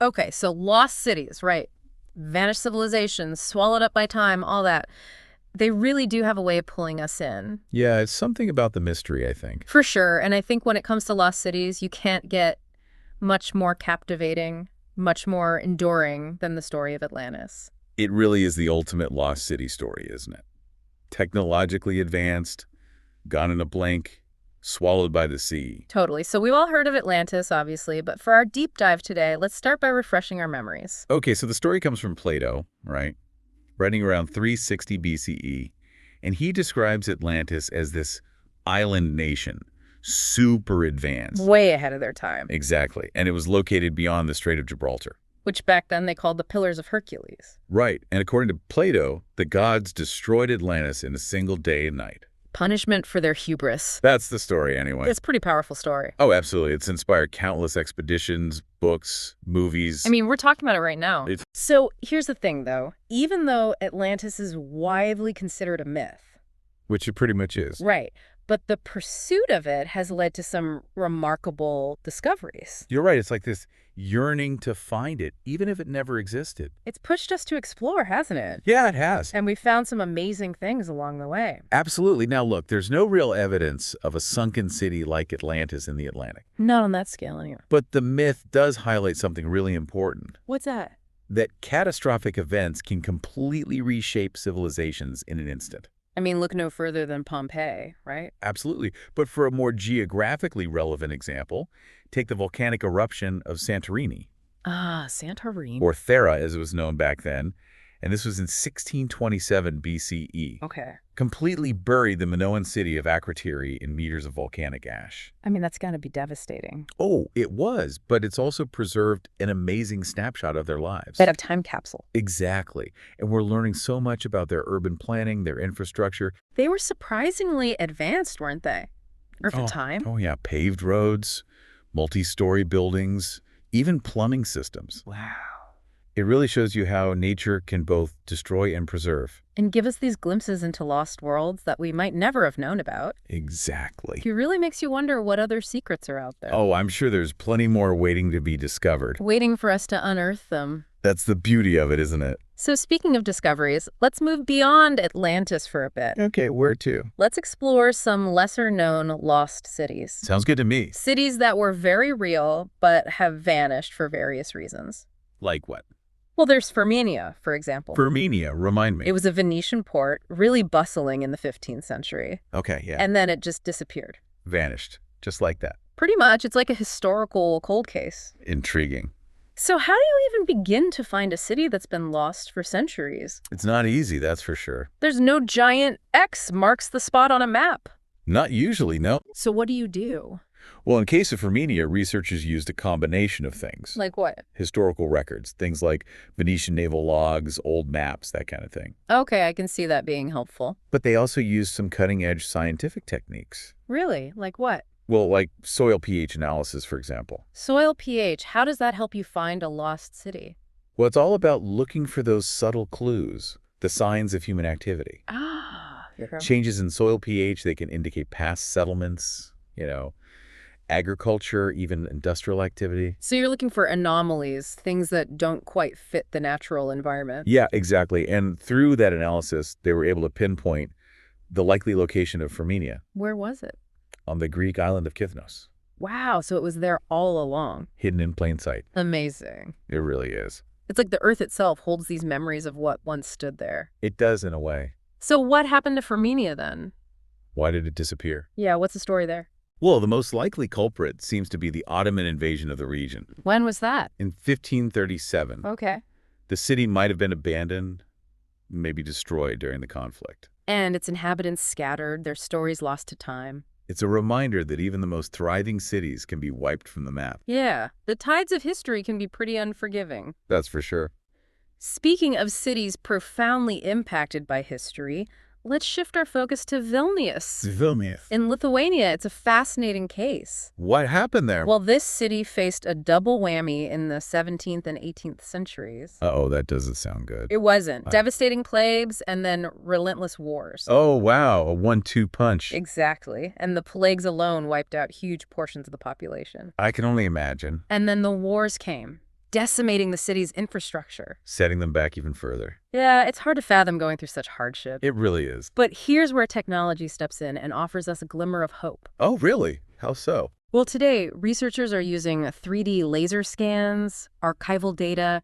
Okay, so lost cities, right? Vanished civilizations, swallowed up by time, all that. They really do have a way of pulling us in. Yeah, it's something about the mystery, I think. For sure. And I think when it comes to lost cities, you can't get much more captivating, much more enduring than the story of Atlantis. It really is the ultimate lost city story, isn't it? Technologically advanced, gone in a blink, swallowed by the sea. Totally. So we've all heard of Atlantis, obviously, but for our deep dive today, let's start by refreshing our memories. Okay, so the story comes from Plato, right? Writing around 360 BCE, and he describes Atlantis as this island nation, super advanced. Way ahead of their time, Exactly, and it was located beyond the Strait of Gibraltar. which back then they called the Pillars of Hercules. Right, and according to Plato, the gods destroyed Atlantis in a single day and night. Punishment for their hubris. That's the story, anyway. It's a pretty powerful story. Oh, absolutely. It's inspired countless expeditions, books, movies. I mean, we're talking about it right now. It's- So here's the thing, though. Even though Atlantis is widely considered a myth, Which it pretty much is. right, but the pursuit of it has led to some remarkable discoveries. You're right. It's like this yearning to find it, even if it never existed. It's pushed us to explore, hasn't it? Yeah, it has. And we found some amazing things along the way. Absolutely. Now, look, there's no real evidence of a sunken city like Atlantis in the Atlantic. Not on that scale, anyway. But the myth does highlight something really important, What's that? that catastrophic events can completely reshape civilizations in an instant. I mean, look no further than Pompeii, right? Absolutely. But for a more geographically relevant example, take the volcanic eruption of Santorini, Ah, Santorini. or Thera as it was known back then, and this was in 1627 BCE. Okay. Completely buried the Minoan city of Akrotiri in meters of volcanic ash. I mean, that's got to be devastating. Oh, it was, but it's also preserved an amazing snapshot of their lives. Bit of time capsule. Exactly. And we're learning so much about their urban planning, their infrastructure. They were surprisingly advanced, weren't they? Or for time? Oh, yeah. Paved roads, multi-story buildings, even plumbing systems. Wow. It really shows you how nature can both destroy and preserve. And give us these glimpses into lost worlds that we might never have known about. Exactly. It really makes you wonder what other secrets are out there. Oh, I'm sure there's plenty more waiting to be discovered. Waiting for us to unearth them. That's the beauty of it, isn't it? So speaking of discoveries, let's move beyond Atlantis for a bit. Okay, where to? Let's explore some lesser-known lost cities. Sounds good to me. Cities that were very real, but have vanished for various reasons. Like what? Well, there's Firminia, for example. Firminia, remind me. It was a Venetian port, really bustling in the 15th century. Okay, yeah. And then it just disappeared. Vanished. Just like that. Pretty much, it's like a historical cold case. Intriguing. So how do you even begin to find a city that's been lost for centuries? It's not easy, that's for sure. There's no giant X marks the spot on a map. Not usually, no. So what do you do? Well, in case of Firminia, researchers used a combination of things. Like what? Historical records, things like Venetian naval logs, old maps, that kind of thing. Okay, I can see that being helpful. But they also used some cutting-edge scientific techniques. Really? Like what? Well, like soil pH analysis, for example. Soil pH, how does that help you find a lost city? Well, it's all about looking for those subtle clues, the signs of human activity. Ah, Changes in soil pH, they can indicate past settlements, agriculture, even industrial activity. so you're looking for anomalies, things that don't quite fit the natural environment. Yeah, exactly. And through that analysis, they were able to pinpoint the likely location of Firminia Where was it? on the Greek island of Kithnos, Wow, so it was there all along. hidden in plain sight. Amazing. It really is. It's like the Earth itself holds these memories of what once stood there. It does in a way. So what happened to Firminia then? Why did it disappear? Yeah, what's the story there? Well, the most likely culprit seems to be the Ottoman invasion of the region. When was that? In 1537, Okay. the city might have been abandoned, maybe destroyed during the conflict. And its inhabitants scattered, their stories lost to time. It's a reminder that even the most thriving cities can be wiped from the map. Yeah, the tides of history can be pretty unforgiving. That's for sure. Speaking of cities profoundly impacted by history, let's shift our focus to Vilnius. Vilnius. In Lithuania, it's a fascinating case. What happened there? Well, this city faced a double whammy in the 17th and 18th centuries. Uh-oh, that doesn't sound good. It wasn't. Devastating plagues and then relentless wars. Oh, wow, a 1-2 punch. Exactly. And the plagues alone wiped out huge portions of the population. I can only imagine. And then the wars came. decimating the city's infrastructure. Setting them back even further. Yeah, it's hard to fathom going through such hardship. It really is. But here's where technology steps in and offers us a glimmer of hope. Oh, really? How so? Well, today, researchers are using 3D laser scans, archival data,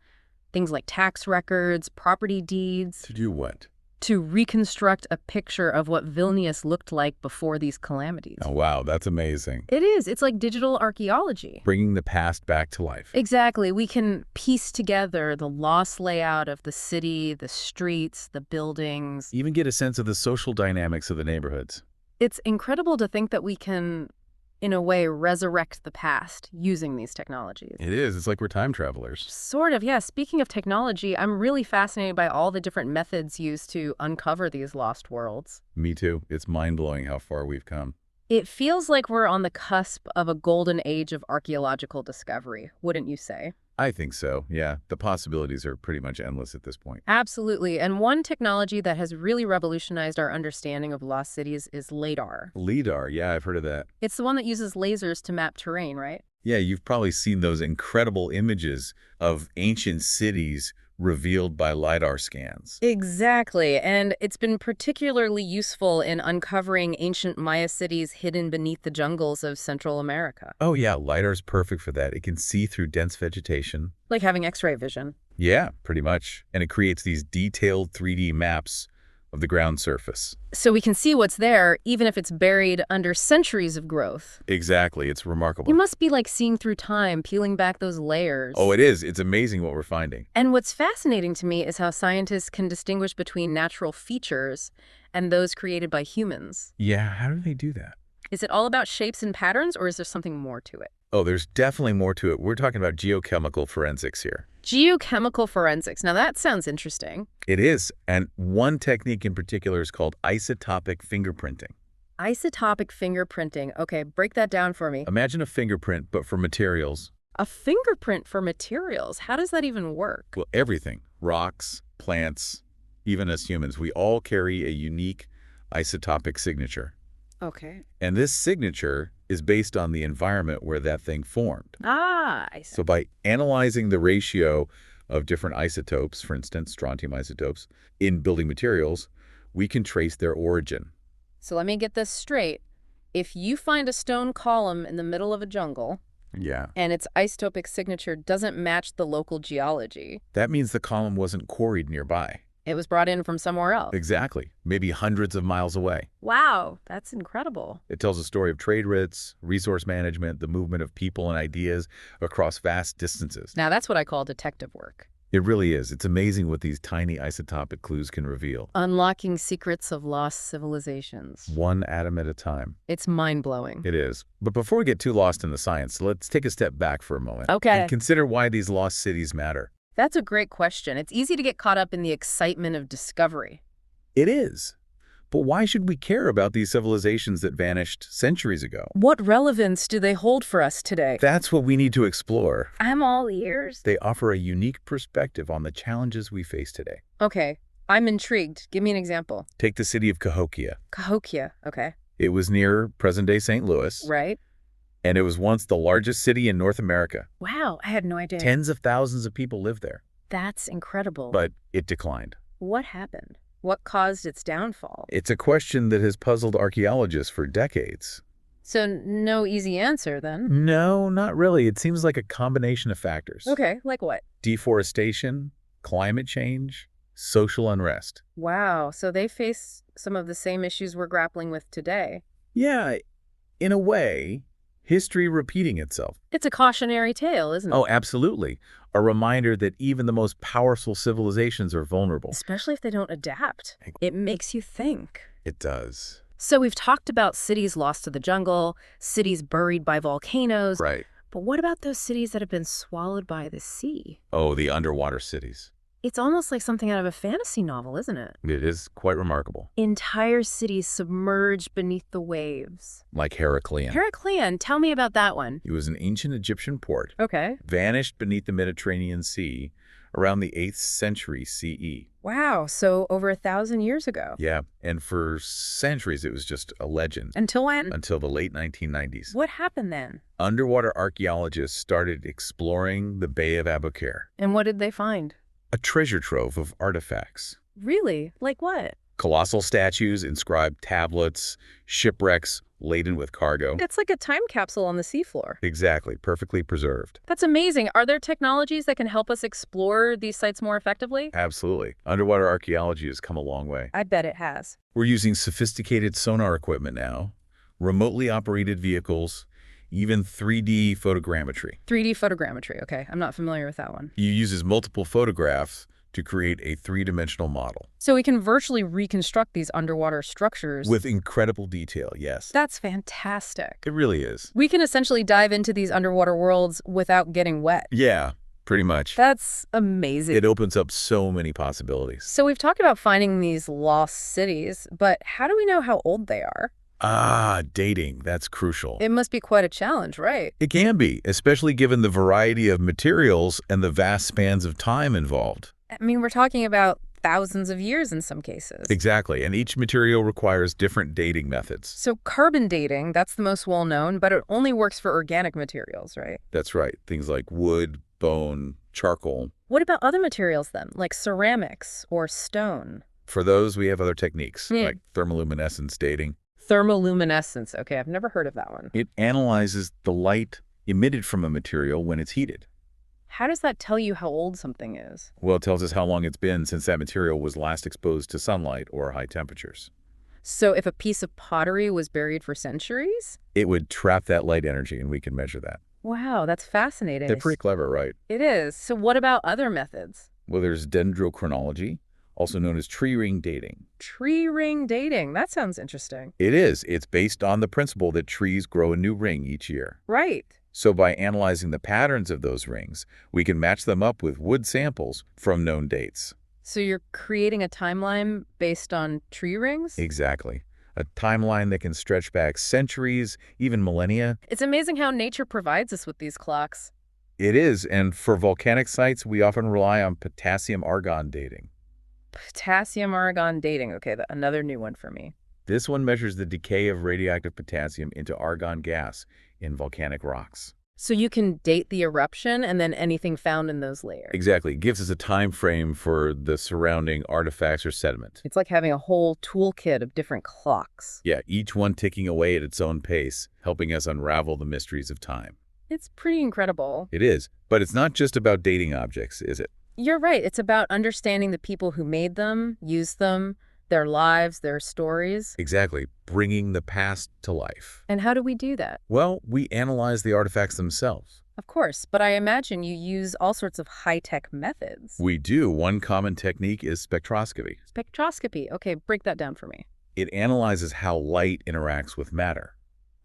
things like tax records, property deeds, To do what? to reconstruct a picture of what Vilnius looked like before these calamities. Oh, wow, that's amazing. It is. It's like digital archaeology. Bringing the past back to life. Exactly. We can piece together the lost layout of the city, the streets, the buildings. Even get a sense of the social dynamics of the neighborhoods. It's incredible to think that we can, in a way, resurrect the past using these technologies. It is. It's like we're time travelers. Sort of, yeah. Speaking of technology, I'm really fascinated by all the different methods used to uncover these lost worlds. Me too. It's mind-blowing how far we've come. It feels like we're on the cusp of a golden age of archaeological discovery, wouldn't you say? I think so, yeah. The possibilities are pretty much endless at this point. Absolutely. And one technology that has really revolutionized our understanding of lost cities is LIDAR. LIDAR, yeah, I've heard of that. It's the one that uses lasers to map terrain, right? Yeah, you've probably seen those incredible images of ancient cities revealed by LIDAR scans. Exactly. And it's been particularly useful in uncovering ancient Maya cities hidden beneath the jungles of Central America. Oh yeah, LIDAR's perfect for that. It can see through dense vegetation. Like having X-ray vision. Yeah, pretty much. And it creates these detailed 3D maps of the ground surface. So we can see what's there, even if it's buried under centuries of growth. Exactly. It's remarkable. You must be like seeing through time, peeling back those layers. Oh, it is. It's amazing what we're finding. And what's fascinating to me is how scientists can distinguish between natural features and those created by humans. Yeah, how do they do that? Is it all about shapes and patterns, or is there something more to it? Oh, there's definitely more to it. We're talking about geochemical forensics here. Geochemical forensics. Now that sounds interesting. It is. And one technique in particular is called isotopic fingerprinting. Isotopic fingerprinting. Okay, break that down for me. Imagine a fingerprint, but for materials. A fingerprint for materials. How does that even work? Well, everything. Rocks, plants, even us humans. We all carry a unique isotopic signature. Okay. And this signature is based on the environment where that thing formed. Ah, I see. So by analyzing the ratio of different isotopes, for instance, strontium isotopes, in building materials, we can trace their origin. So let me get this straight. If you find a stone column in the middle of a jungle, Yeah. and its isotopic signature doesn't match the local geology, That means the column wasn't quarried nearby. it was brought in from somewhere else. Exactly. Maybe hundreds of miles away. Wow, that's incredible. It tells a story of trade routes, resource management, the movement of people and ideas across vast distances. Now that's what I call detective work. It really is. It's amazing what these tiny isotopic clues can reveal. Unlocking secrets of lost civilizations. One atom at a time. It's mind-blowing. It is. But before we get too lost in the science, let's take a step back for a moment. Okay. And consider why these lost cities matter. That's a great question. It's easy to get caught up in the excitement of discovery. It is. But why should we care about these civilizations that vanished centuries ago? What relevance do they hold for us today? That's what we need to explore. I'm all ears. They offer a unique perspective on the challenges we face today. Okay, I'm intrigued. Give me an example. Take the city of Cahokia. Cahokia, okay. It was near present-day St. Louis, Right? and it was once the largest city in North America. Wow, I had no idea. Tens of thousands of people lived there, That's incredible. but it declined. What happened? What caused its downfall? It's a question that has puzzled archaeologists for decades. So no easy answer then. No, not really. It seems like a combination of factors. Okay, like what? Deforestation, climate change, social unrest. Wow, so they face some of the same issues we're grappling with today. Yeah, in a way, history repeating itself. It's a cautionary tale, isn't it? Oh, absolutely. A reminder that even the most powerful civilizations are vulnerable. Especially if they don't adapt. It makes you think. It does. So we've talked about cities lost to the jungle, cities buried by volcanoes. Right. But what about those cities that have been swallowed by the sea? Oh, the underwater cities. It's almost like something out of a fantasy novel, isn't it? It is quite remarkable. Entire cities submerged beneath the waves. Like Heraclean. Heraclean, tell me about that one. It was an ancient Egyptian port, Okay. vanished beneath the Mediterranean Sea around the 8th century CE. Wow, so over 1,000 years ago. Yeah, and for centuries it was just a legend. Until when? Until the late 1990s. What happened then? Underwater archaeologists started exploring the Bay of Aboukir. And what did they find? A treasure trove of artifacts. Really? Like what? Colossal statues, inscribed tablets, shipwrecks laden with cargo. It's like a time capsule on the seafloor. Exactly, perfectly preserved. That's amazing. Are there technologies that can help us explore these sites more effectively? Absolutely. Underwater archaeology has come a long way. I bet it has. We're using sophisticated sonar equipment now, remotely operated vehicles, even 3D photogrammetry. 3D photogrammetry. Okay, I'm not familiar with that one. It uses multiple photographs to create a three-dimensional model. So we can virtually reconstruct these underwater structures. With incredible detail, yes. That's fantastic. It really is. We can essentially dive into these underwater worlds without getting wet. Yeah, pretty much. That's amazing. It opens up so many possibilities. So we've talked about finding these lost cities, but how do we know how old they are? Dating. That's crucial. It must be quite a challenge, right? It can be, especially given the variety of materials and the vast spans of time involved. I mean, we're talking about thousands of years in some cases. Exactly, and each material requires different dating methods. So carbon dating, that's the most well-known, but it only works for organic materials, right? That's right. Things like wood, bone, charcoal. What about other materials then, like ceramics or stone? For those, we have other techniques, Hmm. like thermoluminescence dating. Thermoluminescence. Okay, I've never heard of that one. It analyzes the light emitted from a material when it's heated. How does that tell you how old something is? Well, it tells us how long it's been since that material was last exposed to sunlight or high temperatures. So if a piece of pottery was buried for centuries? It would trap that light energy, and we can measure that. Wow, that's fascinating. They're pretty clever, right? It is. So what about other methods? Well, there's dendrochronology, also known as tree ring dating. Tree ring dating. That sounds interesting. It is. It's based on the principle that trees grow a new ring each year. Right. So by analyzing the patterns of those rings, we can match them up with wood samples from known dates. So you're creating a timeline based on tree rings? Exactly. A timeline that can stretch back centuries, even millennia. It's amazing how nature provides us with these clocks. It is, and for volcanic sites, we often rely on potassium-argon dating. Potassium-argon dating. Okay, another new one for me. This one measures the decay of radioactive potassium into argon gas in volcanic rocks. So you can date the eruption and then anything found in those layers. Exactly. It gives us a time frame for the surrounding artifacts or sediment. It's like having a whole toolkit of different clocks. Yeah, each one ticking away at its own pace, helping us unravel the mysteries of time. It's pretty incredible. It is, but it's not just about dating objects, is it? You're right. It's about understanding the people who made them, used them, their lives, their stories. Exactly, bringing the past to life. And how do we do that? Well, we analyze the artifacts themselves. Of course, but I imagine you use all sorts of high-tech methods. We do. One common technique is spectroscopy. Spectroscopy. Okay, break that down for me. It analyzes how light interacts with matter,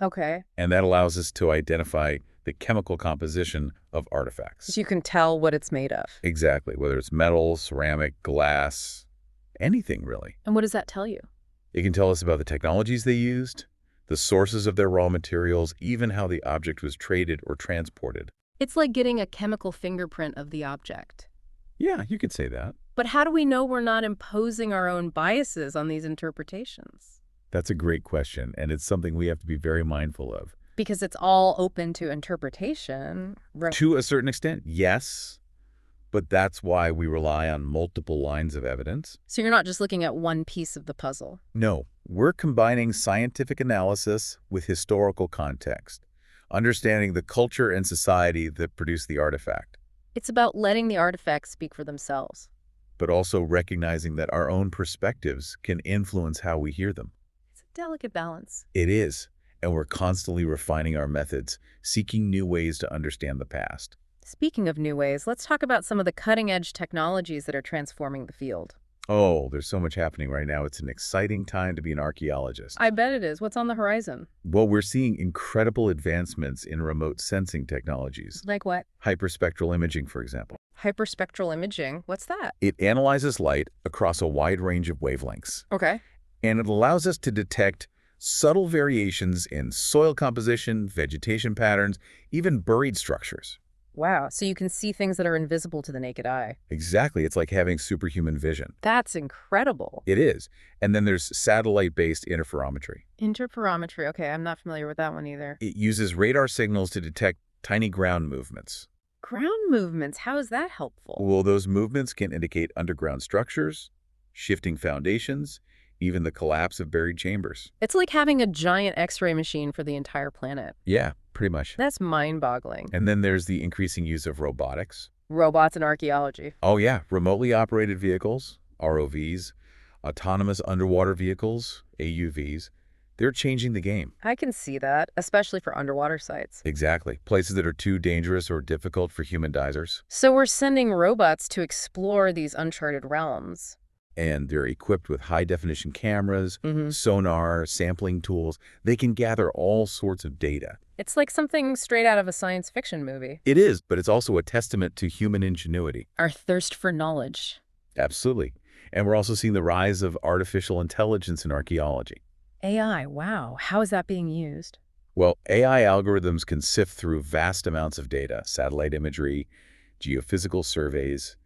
Okay. and that allows us to identify the chemical composition of artifacts. So you can tell what it's made of. Exactly, whether it's metal, ceramic, glass, anything really. And what does that tell you? It can tell us about the technologies they used, the sources of their raw materials, even how the object was traded or transported. It's like getting a chemical fingerprint of the object. Yeah, you could say that. But how do we know we're not imposing our own biases on these interpretations? That's a great question, and it's something we have to be very mindful of. Because it's all open to interpretation. To a certain extent, yes, but that's why we rely on multiple lines of evidence. So you're not just looking at one piece of the puzzle. No, we're combining scientific analysis with historical context, understanding the culture and society that produced the artifact, It's about letting the artifacts speak for themselves. but also recognizing that our own perspectives can influence how we hear them. It's a delicate balance. It is, and we're constantly refining our methods, seeking new ways to understand the past. Speaking of new ways, let's talk about some of the cutting-edge technologies that are transforming the field. Oh, there's so much happening right now. It's an exciting time to be an archaeologist. I bet it is. What's on the horizon? Well, we're seeing incredible advancements in remote sensing technologies. Like what? Hyperspectral imaging, for example. Hyperspectral imaging. What's that? It analyzes light across a wide range of wavelengths, Okay. and it allows us to detect subtle variations in soil composition, vegetation patterns, even buried structures. Wow. So you can see things that are invisible to the naked eye. Exactly. It's like having superhuman vision. That's incredible. It is. And then there's satellite-based interferometry. Interferometry. Okay, I'm not familiar with that one either. It uses radar signals to detect tiny ground movements. Ground movements. How is that helpful? Well, those movements can indicate underground structures, shifting foundations, even the collapse of buried chambers. It's like having a giant X-ray machine for the entire planet. Yeah, pretty much. That's mind-boggling. And then there's the increasing use of robotics. Robots and archaeology. Oh yeah, remotely operated vehicles, ROVs, autonomous underwater vehicles, AUVs. They're changing the game. I can see that, especially for underwater sites. Exactly. Places that are too dangerous or difficult for human divers. So we're sending robots to explore these uncharted realms. And they're equipped with high-definition cameras, Mm-hmm. sonar, sampling tools. They can gather all sorts of data. It's like something straight out of a science fiction movie. It is, but it's also a testament to human ingenuity. Our thirst for knowledge. Absolutely. And we're also seeing the rise of artificial intelligence in archaeology. AI, wow. How is that being used? Well, AI algorithms can sift through vast amounts of data, satellite imagery, geophysical surveys,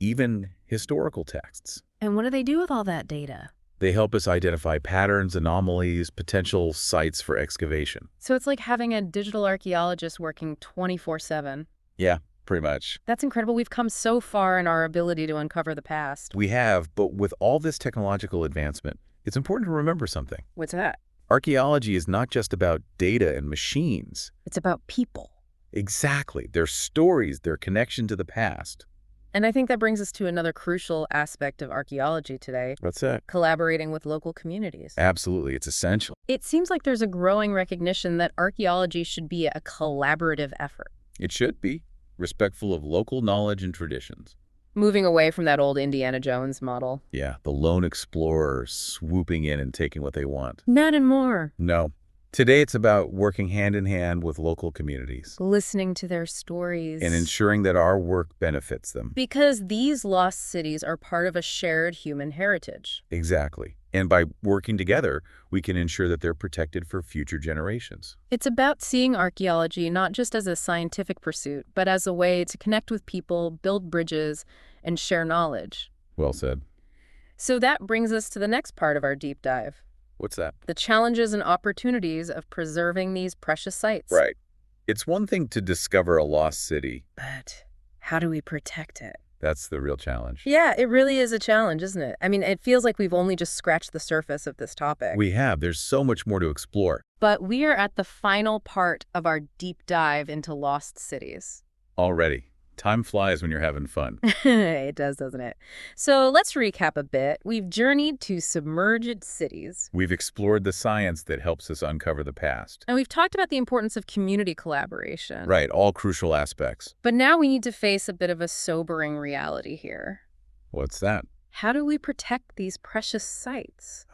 even historical texts. And what do they do with all that data? They help us identify patterns, anomalies, potential sites for excavation. So it's like having a digital archaeologist working 24/7. Yeah, pretty much. That's incredible. We've come so far in our ability to uncover the past. We have, but with all this technological advancement, it's important to remember something. What's that? Archaeology is not just about data and machines. It's about people. Exactly. Their stories, their connection to the past. And I think that brings us to another crucial aspect of archaeology today, What's that? collaborating with local communities. Absolutely. It's essential. It seems like there's a growing recognition that archaeology should be a collaborative effort, It should be respectful of local knowledge and traditions. moving away from that old Indiana Jones model. Yeah, the lone explorer swooping in and taking what they want. Not anymore. No. Today it's about working hand in hand with local communities Listening to their stories. and ensuring that our work benefits them. Because these lost cities are part of a shared human heritage. Exactly. And by working together, we can ensure that they're protected for future generations. It's about seeing archaeology not just as a scientific pursuit, but as a way to connect with people, build bridges, and share knowledge. Well said. So that brings us to the next part of our deep dive. What's that? The challenges and opportunities of preserving these precious sites. Right. It's one thing to discover a lost city. But how do we protect it? That's the real challenge. Yeah, it really is a challenge, isn't it? I mean, it feels like we've only just scratched the surface of this topic. We have. There's so much more to explore. But we are at the final part of our deep dive into lost cities. Already. Time flies when you're having fun. It does, doesn't it? So let's recap a bit. We've journeyed to submerged cities. We've explored the science that helps us uncover the past. And we've talked about the importance of community collaboration. Right, all crucial aspects. But now we need to face a bit of a sobering reality here. What's that? How do we protect these precious sites?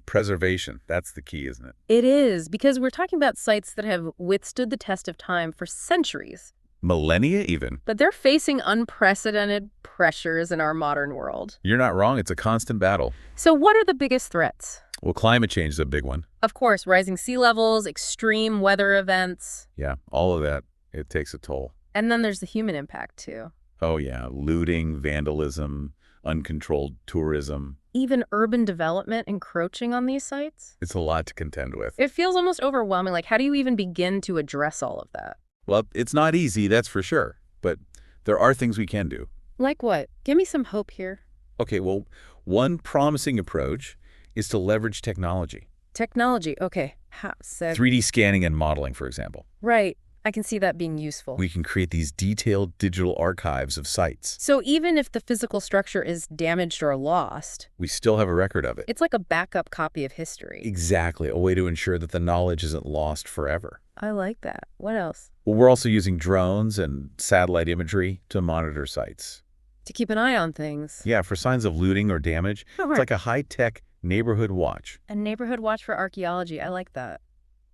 Preservation. That's the key, isn't it? It is, because we're talking about sites that have withstood the test of time for centuries. Millennia even. But they're facing unprecedented pressures in our modern world. You're not wrong. It's a constant battle. So what are the biggest threats? Well, climate change is a big one. Of course, rising sea levels, extreme weather events. Yeah, all of that. It takes a toll. And then there's the human impact, too. Oh, yeah. Looting, vandalism, uncontrolled tourism. Even urban development encroaching on these sites? It's a lot to contend with. It feels almost overwhelming. Like, how do you even begin to address all of that? Well, it's not easy, that's for sure. But there are things we can do. Like what? Give me some hope here. Okay, well, one promising approach is to leverage technology. Technology, okay. 3D scanning and modeling, for example. Right. I can see that being useful. We can create these detailed digital archives of sites. So even if the physical structure is damaged or lost, We still have a record of it. it's like a backup copy of history. Exactly, a way to ensure that the knowledge isn't lost forever. I like that. What else? Well, we're also using drones and satellite imagery to monitor sites. To keep an eye on things. Yeah, for signs of looting or damage. Oh, It's right. like a high-tech neighborhood watch. A neighborhood watch for archaeology. I like that.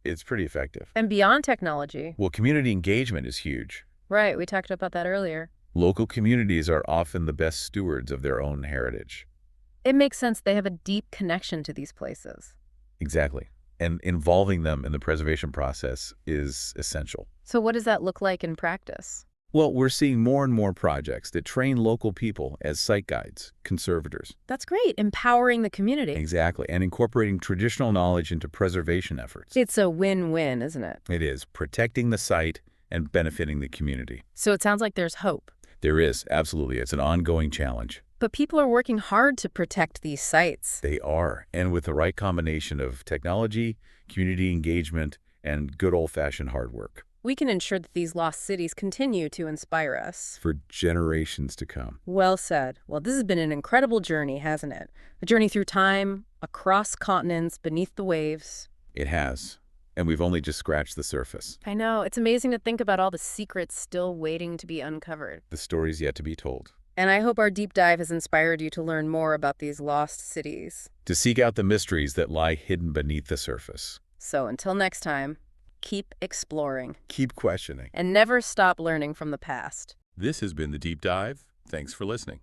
It's pretty effective. And beyond technology. Well, community engagement is huge. Right, we talked about that earlier. Local communities are often the best stewards of their own heritage. It makes sense they have a deep connection to these places. Exactly. And involving them in the preservation process is essential. So what does that look like in practice? Well, we're seeing more and more projects that train local people as site guides, conservators. That's great, empowering the community. Exactly. And incorporating traditional knowledge into preservation efforts. It's a win-win, isn't it? It is protecting the site and benefiting the community. So it sounds like there's hope. There is, absolutely. It's an ongoing challenge. But people are working hard to protect these sites. They are. And with the right combination of technology, community engagement, and good old-fashioned hard work. We can ensure that these lost cities continue to inspire us. For generations to come. Well said. Well, this has been an incredible journey, hasn't it? A journey through time, across continents, beneath the waves. It has. And we've only just scratched the surface. I know. It's amazing to think about all the secrets still waiting to be uncovered. The story's yet to be told. And I hope our deep dive has inspired you to learn more about these lost cities. To seek out the mysteries that lie hidden beneath the surface. So until next time, keep exploring. Keep questioning. And never stop learning from the past. This has been The Deep Dive. Thanks for listening.